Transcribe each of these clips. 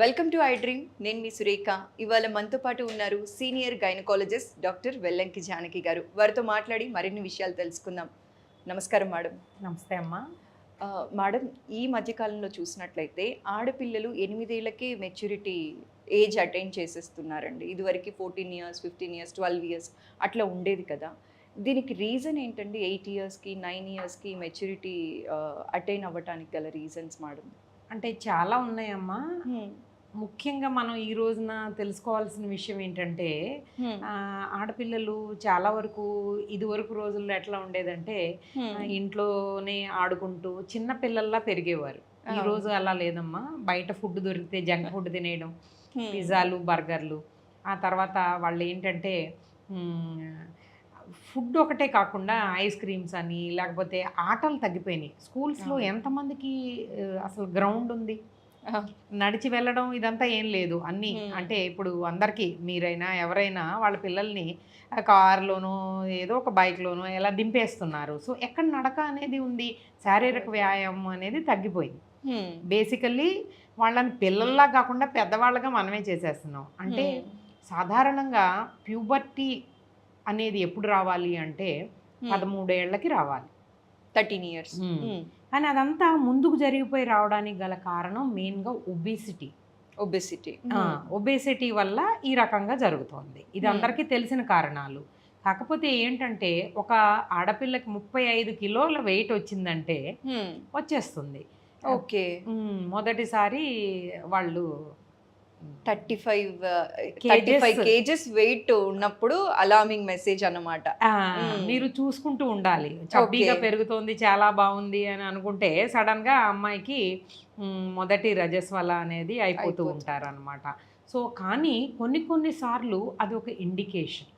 Welcome to I dream. నేను మీ సురేఖ. ఇవాళ మనతో పాటు ఉన్నారు senior gynaecologist doctor Vellanki Janaki గారు. వారితో మాట్లాడి మరిన్ని విషయాలు తెలుసుకుందాం. నమస్కారం మేడం. నమస్తే అమ్మా. మేడం, ఈ మధ్యకాలంలో చూసినట్లయితే ఆడపిల్లలు 8 ఏళ్ళకే మెచ్యూరిటీ ఏజ్ అటైన్ చేసేస్తున్నారండి. ఇదివరకు 14 ఇయర్స్, 15 ఇయర్స్, 12 ఇయర్స్ అట్లా ఉండేది కదా. దీనికి రీజన్ ఏంటండి? 8 ఇయర్స్కి, 9 ఇయర్స్కి మెచ్యూరిటీ అటైన్ అవ్వటానికి గల రీజన్స్ మేడం? అంటే చాలా ఉన్నాయమ్మా. ముఖ్యంగా మనం ఈ రోజున తెలుసుకోవాల్సిన విషయం ఏంటంటే ఆడపిల్లలు చాలా వరకు ఇదివరకు రోజుల్లో ఎట్లా ఉండేదంటే ఇంట్లోనే ఆడుకుంటూ చిన్న పిల్లల్లా పెరిగేవారు. ఈ రోజు అలా లేదమ్మా. బయట ఫుడ్ దొరికితే జంక్ ఫుడ్ తినేయడం, పిజ్జాలు, బర్గర్లు. ఆ తర్వాత వాళ్ళు ఏంటంటే ఫుడ్ ఒకటే కాకుండా ఐస్ క్రీమ్స్ అని, లేకపోతే ఆటలు తగ్గిపోయినాయి. స్కూల్స్లో ఎంతమందికి అసలు గ్రౌండ్ ఉంది? నడిచి వెళ్ళడం ఇదంతా ఏం లేదు. అన్నీ అంటే ఇప్పుడు అందరికీ మీరైనా ఎవరైనా వాళ్ళ పిల్లల్ని కారులోనో ఏదో ఒక బైక్లోనో ఎలా దింపేస్తున్నారు. సో ఎక్కడ నడక అనేది ఉంది, శారీరక వ్యాయామం అనేది తగ్గిపోయింది. బేసికల్లీ వాళ్ళని పిల్లల్లా కాకుండా పెద్దవాళ్ళగా మనమే చేసేస్తున్నాం. అంటే సాధారణంగా ప్యూబర్టీ అనేది ఎప్పుడు రావాలి అంటే 13 ఏళ్ళకి రావాలి, 13 ఇయర్స్. కానీ అదంతా ముందుకు జరిగిపోయి రావడానికి గల కారణం మెయిన్గా ఒబేసిటీ వల్ల ఈ రకంగా జరుగుతోంది. ఇది అందరికీ తెలిసిన కారణాలు. కాకపోతే ఏంటంటే ఒక ఆడపిల్లకి 35 కిలోల వెయిట్ వచ్చిందంటే వచ్చేస్తుంది. ఓకే. మొదటిసారి వాళ్ళు 35 కేజెస్ వెయిట్ ఉన్నప్పుడు అలార్మింగ్ మెసేజ్ అన్నమాట. మీరు చూసుకుంటూ ఉండాలి. చబ్బీగా పెరుగుతోంది, చాలా బాగుంది అని అనుకుంటే సడన్ గా అమ్మాయికి మొదటి రజస్వల అనేది అయిపోతూ ఉంటారు అనమాట. సో కానీ కొన్ని సార్లు అది ఒక ఇండికేషన్.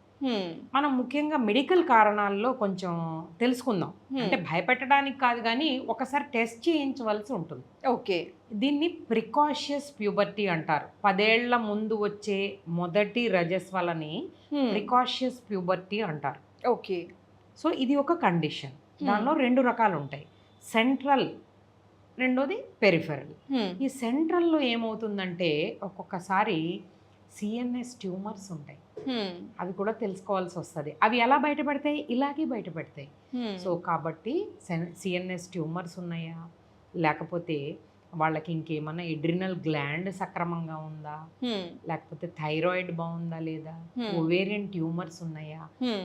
మనం ముఖ్యంగా మెడికల్ కారణాల్లో కొంచెం తెలుసుకుందాం. అంటే భయపెట్టడానికి కాదు, కానీ ఒకసారి టెస్ట్ చేయించవలసి ఉంటుంది. ఓకే. దీన్ని ప్రికాషియస్ ప్యూబర్టీ అంటారు. 10 ఏళ్ల ముందు వచ్చే మొదటి రజస్వలని ప్రికాషియస్ ప్యూబర్టీ అంటారు. ఓకే. సో ఇది ఒక కండిషన్. దానిలో 2 రకాలు ఉంటాయి. సెంట్రల్, రెండోది పెరిఫెరల్. ఈ సెంట్రల్లో ఏమవుతుందంటే ఒక్కొక్కసారి సిఎన్ఎస్ ట్యూమర్స్ ఉంటాయి. అవి కూడా తెలుసుకోవాల్సి వస్తుంది. అవి ఎలా బయటపడతాయి? ఇలాగే బయటపడతాయి. సో కాబట్టి సిఎన్ఎస్ ట్యూమర్స్ ఉన్నాయా, లేకపోతే వాళ్ళకి ఇంకేమన్నా ఎడ్రినల్ గ్లాండ్ సక్రమంగా ఉందా, లేకపోతే థైరాయిడ్ బాగుందా లేదా, ఓవేరియన్ ట్యూమర్స్ ఉన్నాయా.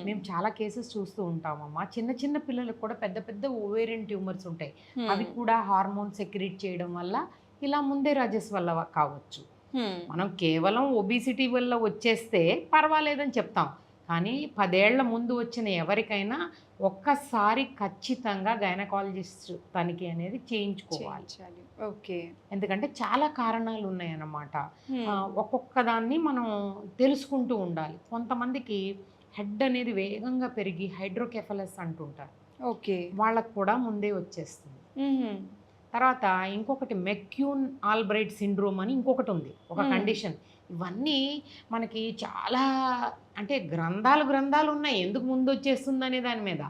మేము చాలా కేసెస్ చూస్తూ ఉంటామమ్మా. చిన్న పిల్లలకు కూడా పెద్ద ఓవేరియన్ ట్యూమర్స్ ఉంటాయి. అవి కూడా హార్మోన్ సెక్రీట్ చేయడం వల్ల ఇలా ముందే రజస్ వల్ల కావచ్చు. మనం కేవలం ఒబిసిటీ వల్ల వచ్చేస్తే పర్వాలేదని చెప్తాం, కానీ 10 ఏళ్ల ముందు వచ్చిన ఎవరికైనా ఒక్కసారి ఖచ్చితంగా గైనకాలజిస్ట్ తనిఖీ అనేది చేయించుకోవాలి. ఓకే. ఎందుకంటే చాలా కారణాలు ఉన్నాయన్నమాట. ఒక్కొక్క దాన్ని మనం తెలుసుకుంటూ ఉండాలి. కొంతమందికి హెడ్ అనేది వేగంగా పెరిగి హైడ్రోకెఫలస్ అంటుంటారు. ఓకే. వాళ్ళకు కూడా ముందే వచ్చేస్తుంది. తర్వాత ఇంకొకటి మెక్యూన్ ఆల్బ్రైట్ సిండ్రోమ్ అని ఇంకొకటి ఉంది, ఒక కండిషన్. ఇవన్నీ మనకి చాలా అంటే గ్రంథాలు ఉన్నాయి ఎందుకు ముందు వచ్చేస్తుంది అనే దాని మీద.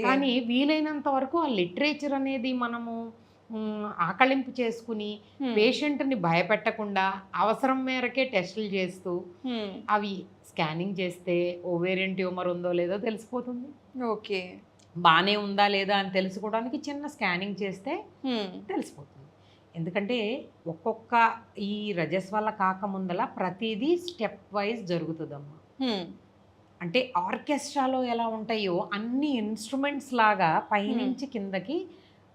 కానీ వీలైనంత వరకు ఆ లిటరేచర్ అనేది మనము ఆకళింపు చేసుకుని పేషెంట్ని భయపెట్టకుండా అవసరం మేరకే టెస్టులు చేస్తూ అవి స్కానింగ్ చేస్తే ఓవేరియన్ ట్యూమర్ ఉందో లేదో తెలిసిపోతుంది. ఓకే. బాగానే ఉందా లేదా అని తెలుసుకోవడానికి చిన్న స్కానింగ్ చేస్తే తెలిసిపోతుంది. ఎందుకంటే ఒక్కొక్క ఈ రజస్వల కాకముందల ప్రతిదీ స్టెప్ వైజ్ జరుగుతుందమ్మా. అంటే ఆర్కెస్ట్రాలో ఎలా ఉంటాయో అన్ని ఇన్స్ట్రుమెంట్స్ లాగా పైనుంచి కిందకి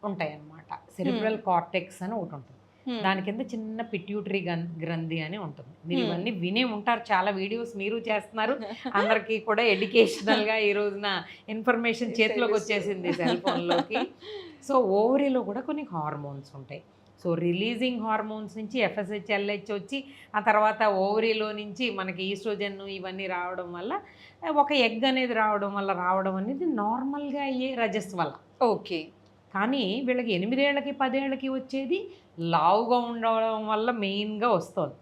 ఉంటాయి అన్నమాట. సెరిబ్రల్ కార్టెక్స్ అని ఒకటి ఉంటుంది, దాని కింద చిన్న పిట్యూటరీ గ్రంథి అని ఉంటుంది. మీరు ఇవన్నీ వినే ఉంటారు, చాలా వీడియోస్ మీరు చేస్తున్నారు. అందరికీ కూడా ఎడ్యుకేషనల్గా ఈ రోజున ఇన్ఫర్మేషన్ చేతిలోకి వచ్చేసింది సెల్ ఫోన్లోకి. సో ఓవరీలో కూడా కొన్ని హార్మోన్స్ ఉంటాయి. సో రిలీజింగ్ హార్మోన్స్ నుంచి ఎఫ్ఎస్హెచ్, ఎల్హెచ్ వచ్చి ఆ తర్వాత ఓవరీలో నుంచి మనకి ఈస్ట్రోజన్ ఇవన్నీ రావడం వల్ల ఒక ఎగ్ అనేది రావడం అనేది నార్మల్గా అయ్యే రజస్ వల్ల. ఓకే. కానీ వీళ్ళకి 8 ఏళ్ళకి 10 ఏళ్ళకి వచ్చేది లావుగా ఉండడం వల్ల మెయిన్గా వస్తుంది.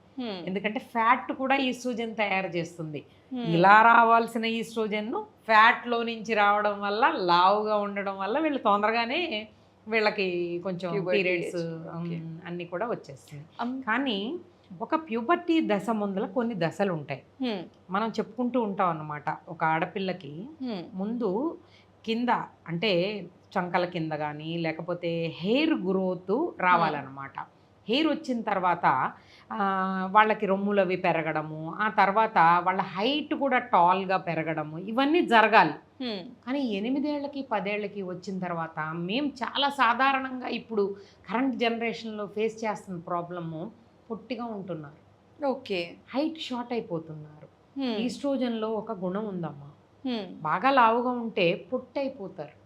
ఎందుకంటే ఫ్యాట్ కూడా ఈస్ట్రోజన్ తయారు చేస్తుంది. ఇలా రావాల్సిన ఈస్ట్రోజన్ను ఫ్యాట్లో నుంచి రావడం వల్ల, లావుగా ఉండడం వల్ల వీళ్ళు తొందరగానే వీళ్ళకి కొంచెం పీరియడ్స్ అన్నీ కూడా వచ్చేస్తుంది. కానీ ఒక ప్యూబర్టీ దశ ముందల కొన్ని దశలు ఉంటాయి. మనం చెప్పుకుంటూ ఉంటాం అన్నమాట. ఒక ఆడపిల్లకి ముందు కింద అంటే చంకల కింద కానీ లేకపోతే హెయిర్ గ్రోత్ రావాలన్నమాట. హెయిర్ వచ్చిన తర్వాత వాళ్ళకి రొమ్ములు అవి పెరగడము, ఆ తర్వాత వాళ్ళ హైట్ కూడా టాల్గా పెరగడము, ఇవన్నీ జరగాలి. కానీ 8 ఏళ్ళకి 10 ఏళ్ళకి వచ్చిన తర్వాత మేము చాలా సాధారణంగా ఇప్పుడు కరెంట్ జనరేషన్లో ఫేస్ చేస్తున్న ప్రాబ్లము పొట్టిగా ఉంటున్నారు, ఓకే, హైట్ షార్ట్ అయిపోతున్నారు. ఈస్ట్రోజన్లో ఒక గుణం ఉందమ్మా, బాగా లావుగా ఉంటే పొట్టి అయిపోతారు.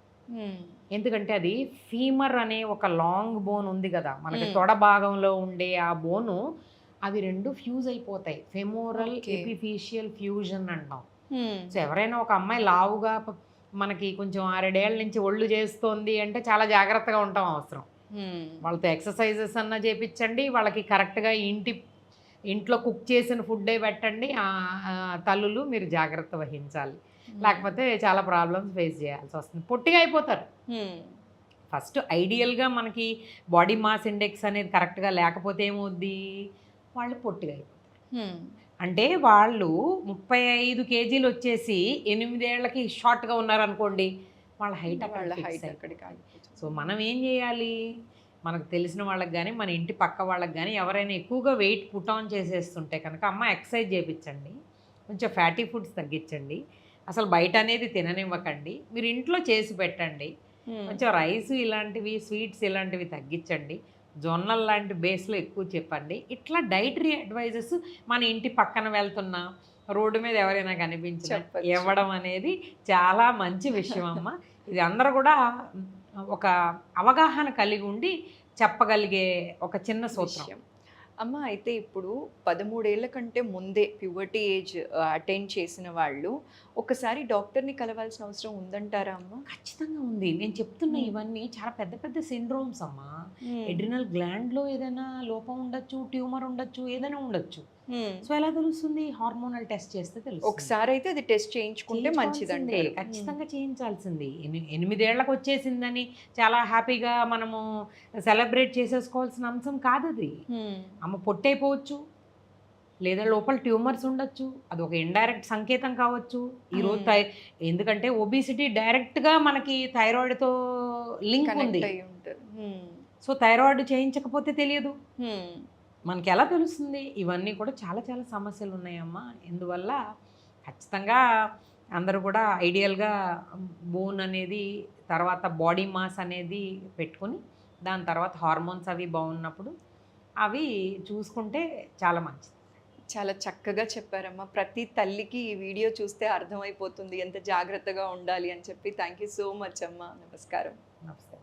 ఎందుకంటే అది ఫీమర్ అనే ఒక లాంగ్ బోన్ ఉంది కదా మనకి తొడ భాగంలో ఉండే ఆ బోను, అవి రెండు ఫ్యూజ్ అయిపోతాయి. ఫెమోరల్ ఎపిఫిషియల్ ఫ్యూజన్ అంటాం. సో ఎవరైనా ఒక అమ్మాయి లావుగా మనకి కొంచెం 6 ఏళ్ల నుంచి ఒళ్ళు చేస్తోంది అంటే చాలా జాగ్రత్తగా ఉంటాం అవసరం. వాళ్ళతో ఎక్సర్సైజెస్ అన్నా చేయించండి, వాళ్ళకి కరెక్ట్గా ఇంట్లో కుక్ చేసిన ఫుడ్డే పెట్టండి. తల్లులు మీరు జాగ్రత్త వహించాలి, లేకపోతే చాలా ప్రాబ్లమ్స్ ఫేస్ చేయాల్సి వస్తుంది. పొట్టిగా అయిపోతారు. ఫస్ట్ ఐడియల్గా మనకి బాడీ మాస్ ఇండెక్స్ అనేది కరెక్ట్గా లేకపోతే ఏమవుద్ది, వాళ్ళు పొట్టిగా అయిపోతారు. అంటే వాళ్ళు 35 కేజీలు వచ్చేసి 8 ఏళ్ళకి షార్ట్గా ఉన్నారనుకోండి, వాళ్ళ హైట్ అక్కడికి. సో మనం ఏం చేయాలి, మనకు తెలిసిన వాళ్ళకి కానీ మన ఇంటి పక్క వాళ్ళకి కానీ ఎవరైనా ఎక్కువగా వెయిట్ పుట్ ఆన్ చేసేస్తుంటే కనుక అమ్మ ఎక్సర్సైజ్ చేయించండి, కొంచెం ఫ్యాటీ ఫుడ్స్ తగ్గించండి, అసలు బయట అనేది తిననివ్వకండి, మీరు ఇంట్లో చేసి పెట్టండి, కొంచెం రైస్ ఇలాంటివి స్వీట్స్ ఇలాంటివి తగ్గించండి, జొన్నలు లాంటి బేస్లో ఎక్కువ చెప్పండి. ఇట్లా డైటరీ అడ్వైజెస్ మన ఇంటి పక్కన వెళ్తున్నా రోడ్డు మీద ఎవరైనా కనిపించినా ఇవ్వడం అనేది చాలా మంచి విషయం అమ్మ. ఇది అందరూ కూడా ఒక అవగాహన కలిగి ఉండి చెప్పగలిగే ఒక చిన్న సూత్రం అమ్మ. అయితే ఇప్పుడు 13 ఏళ్ల కంటే ముందే ప్యూబర్టీ ఏజ్ అటెండ్ చేసిన వాళ్ళు ఒకసారి డాక్టర్ని కలవాల్సిన అవసరం ఉందంటారా అమ్మ? ఖచ్చితంగా ఉంది. నేను చెప్తున్న ఇవన్నీ చాలా పెద్ద పెద్ద సిండ్రోమ్స్ అమ్మా. ఎడ్రినల్ గ్లాండ్లో ఏదైనా లోపం ఉండొచ్చు, ట్యూమర్ ఉండొచ్చు, ఏదైనా ఉండొచ్చు. సో ఎలా తెలుస్తుంది, హార్మోనల్ టెస్ట్ చేస్తే తెలుస్తుంది. ఒకసారి అయితే అది టెస్ట్ చేయించుకుంటే మంచిదండి, ఖచ్చితంగా చేయించాల్సింది. 8 ఏళ్ళకి వచ్చేసిందని చాలా హ్యాపీగా మనము సెలబ్రేట్ చేసేసుకోవాల్సిన అంశం కాదు అది. అమ్మ పొట్టైపోవచ్చు, లేదా లోపల ట్యూమర్స్ ఉండొచ్చు, అది ఒక ఇండైరెక్ట్ సంకేతం కావచ్చు. ఈరోజు ఎందుకంటే ఒబిసిటీ డైరెక్ట్గా మనకి థైరాయిడ్తో లింక్ ఉంది. సో థైరాయిడ్ చేయించకపోతే తెలియదు, మనకి ఎలా తెలుస్తుంది? ఇవన్నీ కూడా చాలా చాలా సమస్యలు ఉన్నాయమ్మా. ఇందువల్ల ఖచ్చితంగా అందరూ కూడా ఐడియల్గా బోన్ అనేది, తర్వాత బాడీ మాస్ అనేది పెట్టుకొని దాని తర్వాత హార్మోన్స్ అవి బాగున్నప్పుడు అవి చూసుకుంటే చాలా మంచిది. చాలా చక్కగా చెప్పారమ్మా. ప్రతి తల్లికి ఈ వీడియో చూస్తే అర్థమైపోతుంది ఎంత జాగ్రత్తగా ఉండాలి అని చెప్పి. థ్యాంక్ యూ సో మచ్ అమ్మా. నమస్కారం. నమస్తే.